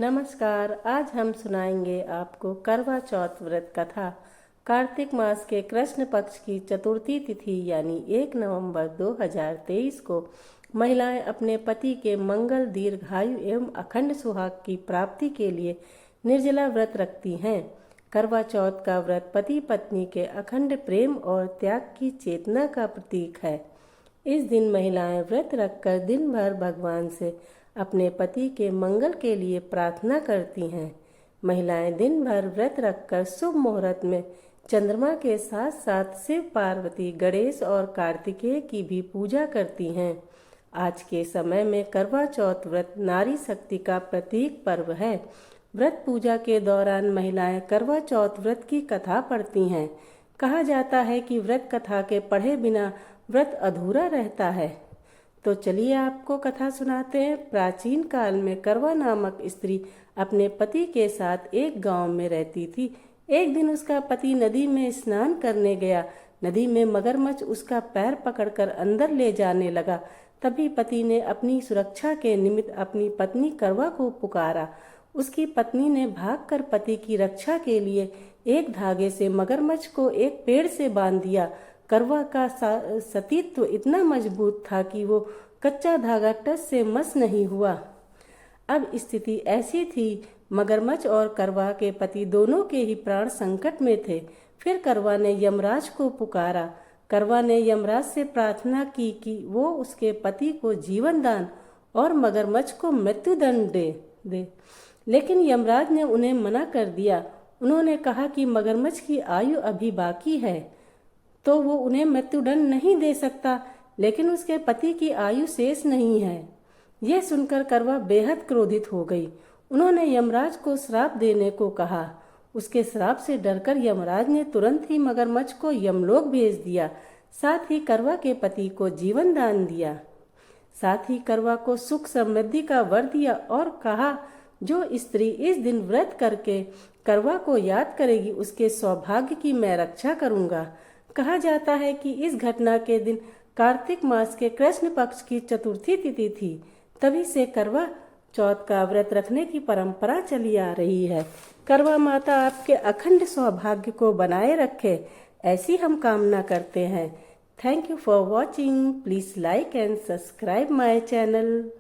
नमस्कार। आज हम सुनाएंगे आपको करवा चौथ व्रत कथा। कार्तिक मास के कृष्ण पक्ष की चतुर्थी तिथि यानी 1 नवंबर 2023 को महिलाएं अपने पति के मंगल, दीर्घायु एवं अखंड सुहाग की प्राप्ति के लिए निर्जला व्रत रखती हैं। करवा चौथ का व्रत पति पत्नी के अखंड प्रेम और त्याग की चेतना का प्रतीक है। इस दिन महिलाएं व्रत रखकर दिन भर भगवान से अपने पति के मंगल के लिए प्रार्थना करती हैं। महिलाएं दिन भर व्रत रखकर शुभ मुहूर्त में चंद्रमा के साथ साथ शिव, पार्वती, गणेश और कार्तिकेय की भी पूजा करती हैं। आज के समय में करवा चौथ व्रत नारी शक्ति का प्रतीक पर्व है। व्रत पूजा के दौरान महिलाएं करवा चौथ व्रत की कथा पढ़ती हैं। कहा जाता है कि व्रत कथा के पढ़े बिना व्रत अधूरा रहता है। तो चलिए आपको कथा सुनाते हैं। प्राचीन काल में करवा नामक स्त्री अपने पति के साथ एक गांव में रहती थी। एक दिन उसका पति नदी में स्नान करने गया। नदी में मगरमच्छ उसका पैर पकड़कर अंदर ले जाने लगा। तभी पति ने अपनी सुरक्षा के निमित्त अपनी पत्नी करवा को पुकारा। उसकी पत्नी ने भागकर पति की रक्षा के लिए एक धागे से मगरमच्छ को एक पेड़ से बांध दिया। करवा का सतीत्व इतना मजबूत था कि वो कच्चा धागा टस से मस नहीं हुआ। अब स्थिति ऐसी थी, मगरमच्छ और करवा के पति दोनों के ही प्राण संकट में थे। फिर करवा ने यमराज को पुकारा। करवा ने यमराज से प्रार्थना की कि वो उसके पति को जीवन दान और मगरमच्छ को मृत्युदंड दे। लेकिन यमराज ने उन्हें मना कर दिया। उन्होंने कहा कि मगरमच्छ की आयु अभी बाकी है तो वो उन्हें मृत्युदंड नहीं दे सकता, लेकिन उसके पति की आयु शेष नहीं है। यह सुनकर करवा बेहद क्रोधित हो गई। उन्होंने यमराज को श्राप देने को कहा। उसके श्राप से डरकर यमराज ने तुरंत ही मगरमच्छ को यमलोक भेज दिया। साथ ही करवा के पति को जीवन दान दिया। साथ ही करवा को सुख समृद्धि का वर दिया और कहा, जो स्त्री इस दिन व्रत करके करवा को याद करेगी उसके सौभाग्य की मैं रक्षा करूंगा। कहा जाता है कि इस घटना के दिन कार्तिक मास के कृष्ण पक्ष की चतुर्थी तिथि थी। तभी से करवा चौथ का व्रत रखने की परंपरा चली आ रही है। करवा माता आपके अखंड सौभाग्य को बनाए रखे, ऐसी हम कामना करते हैं। Thank you for watching. Please like and subscribe my channel.